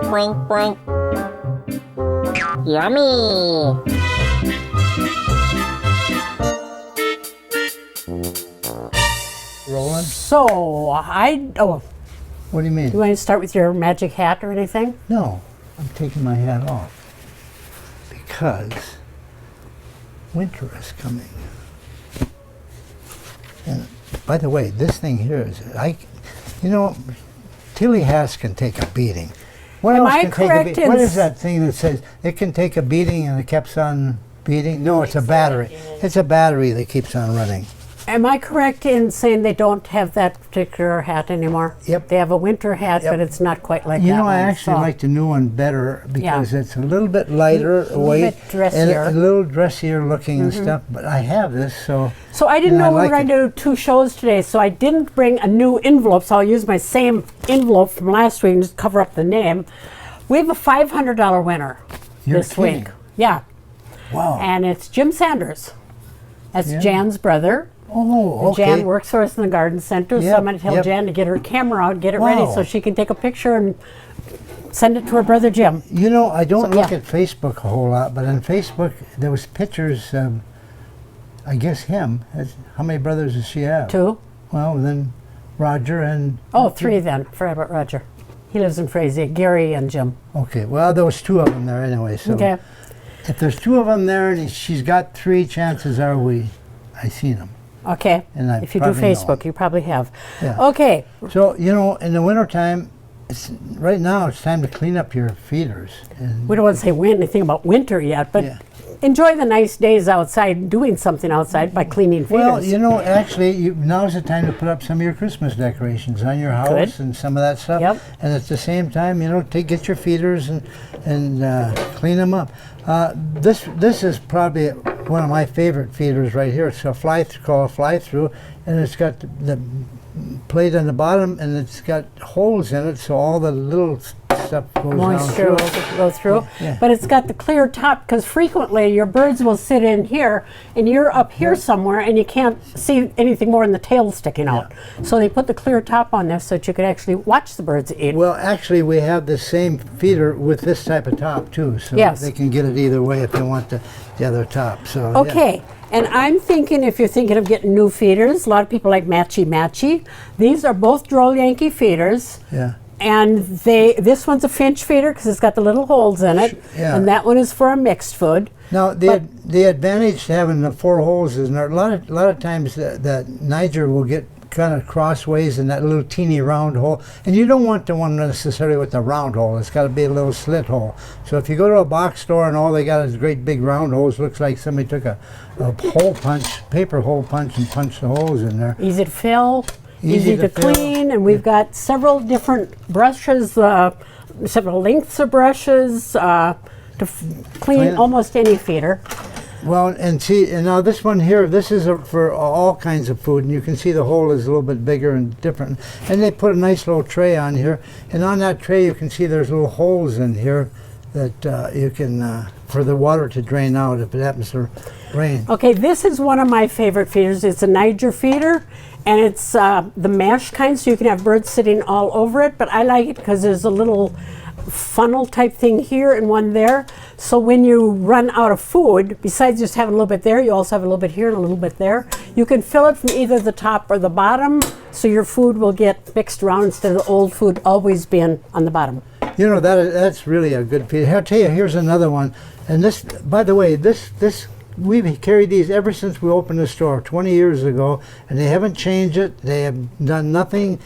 Boink, boink. Yummy. Rolling? So, What do you mean? you want to start with your magic hat or anything? No, I'm taking my hat off because winter is coming. And by the way, this thing here is, Tilly Haas can take a beating. What Am else I can take a correct beating? in What is that thing that says it can take a beating and it keeps on beating? No, it's a battery. It's a battery that keeps on running. Am I correct in saying they don't have that particular hat anymore? Yep. They have a winter hat, Yep. but it's not quite like that. You know, I one, actually so- like the new one better because Yeah. it's a little bit lighter little weight bit dressier. and a little dressier looking and stuff. But I have this, so So I didn't and know I we were like going to do 2 shows today, so I didn't bring a new envelope, so I'll use my same envelope from last week and just cover up the name. We have a $500 winner You're this kidding. week. Yeah, wow. and it's Jim Sanders. That's Yeah. Jan's brother. Oh, okay. Jan works for us in the garden center, so Yep, I'm going to tell yep. Jan to get her camera out, get it ready Wow. so she can take a picture and send it to her brother Jim. You know, I don't So, look yeah. at Facebook a whole lot, but on Facebook there was pictures. I guess him. How many brothers does she have? 2? Well, then Roger and. Oh, 3 then. Forgot about Roger. He lives in Frazee. Gary and Jim. Okay. Well, there was 2 of them there anyway. So Okay. if there's 2 of them there and she's got 3, chances are I seen them. Okay. And I If you do probably know. Facebook, you probably have. Yeah. Okay. So in the wintertime, right now it's time to clean up your feeders. And We don't want to say anything about winter yet, but Yeah. enjoy the nice days outside, doing something outside by cleaning feeders. well, actually, now's the time to put up some of your Christmas decorations on your house Good. and some of that stuff. Yep. And at the same time, get your feeders and clean them up. This is probably one of my favorite feeders right here. It's called a fly-through, and it's got the plate on the bottom, and it's got holes in it, so all the little stuff goes Moisture down will through. go through. Yeah. But it's got the clear top because frequently your birds will sit in here and you're up here somewhere and you can't see anything more than the tail sticking out. So they put the clear top on this so that you could actually watch the birds eat. Well, actually, we have the same feeder with this type of top too, so Yes. they can get it either way if they want the other top. So yeah. Okay, and I'm thinking if you're thinking of getting new feeders, a lot of people like Matchy Matchy. These are both Droll Yankee feeders. Yeah. And this one's a Finch feeder because it's got the little holes in it. Yeah. And that one is for a mixed food. Now the advantage to having the 4 holes is a lot of times the Niger will get kind of crossways in that little teeny round hole, and you don't want the one necessarily with the round hole. It's got to be a little slit hole. So if you go to a box store and all they got is great big round holes, looks like somebody took a paper hole punch and punched the holes in there. Easy to fill, easy to fill. clean, and we've got several different brushes, several lengths of brushes to clean Clean it. almost any feeder. Well, and now this one here, this is for all kinds of food, and you can see the hole is a little bit bigger and different. And they put a nice little tray on here, and on that tray you can see there's little holes in here that you can, for the water to drain out if it happens to rain. Okay, this is one of my favorite feeders. It's a Niger feeder, and it's the mash kind, so you can have birds sitting all over it, but I like it because there's a little funnel type thing here and one there. So when you run out of food, besides just having a little bit there, you also have a little bit here and a little bit there. You can fill it from either the top or the bottom, so your food will get mixed around instead of the old food always being on the bottom. You know, that's really a good feed. I'll tell you, here's another one. And this, by the way, we've carried these ever since we opened the store 20 years ago, and they haven't changed it. They have done nothing.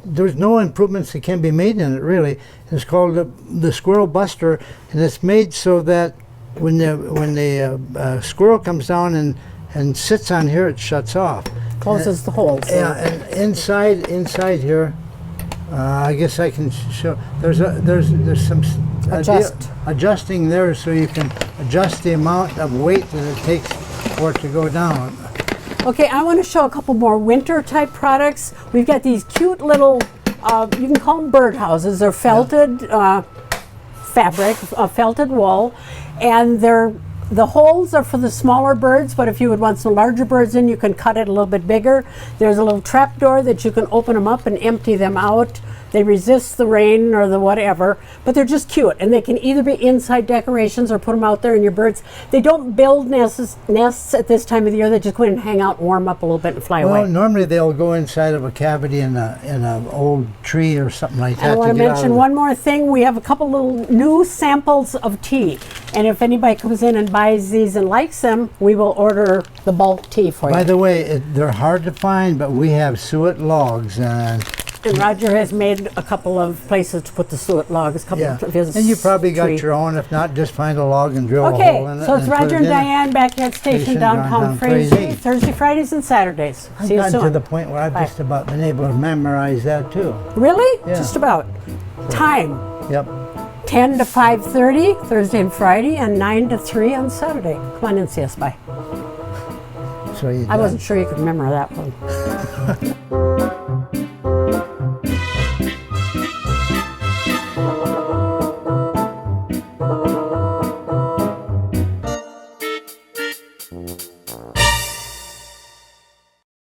There's no improvements that can be made in it, really. It's called the Squirrel Buster, and it's made so that when the squirrel comes down and sits on here, it shuts off. Closes the holes. Yeah, and inside here, I guess I can show. There's some adjusting there, so you can adjust the amount of weight that it takes for it to go down. Okay, I want to show a couple more winter type products. We've got these cute little, you can call them birdhouses. They're felted fabric, felted wool, and they're The holes are for the smaller birds, but if you would want some larger birds in, you can cut it a little bit bigger. There's a little trap door that you can open them up and empty them out. They resist the rain or the whatever, but they're just cute, and they can either be inside decorations or put them out there in your birds. They don't build nests at this time of the year. They just go in and hang out, warm up a little bit, and fly Well, away. normally they'll go inside of a cavity in a old tree or something like that. I want to get out mention of one more thing. We have a couple little new samples of tea, and if anybody comes in and buys these and likes them, we will order the bulk tea for By you. the way, they're hard to find, but we have suet logs, and And Roger has made a couple of places to put the suet logs. Couple yeah, of his and you probably got tree. your own. If not, just find a log and drill a Okay, hole in it. so it's and put Roger it and in. Diane Backyard Station, Station, downtown downtown Frazee, Frazee. Thursday, Fridays, and Saturdays. I've See you gotten to soon. the point where I've Bye. just about been able to memorize that too. Really? Yeah. Just about. Time. Yep. 10 to 5:30 Thursday and Friday, and 9 to 3 on Saturday. Come on in, see us. Bye. So you I wasn't sure you could remember that one.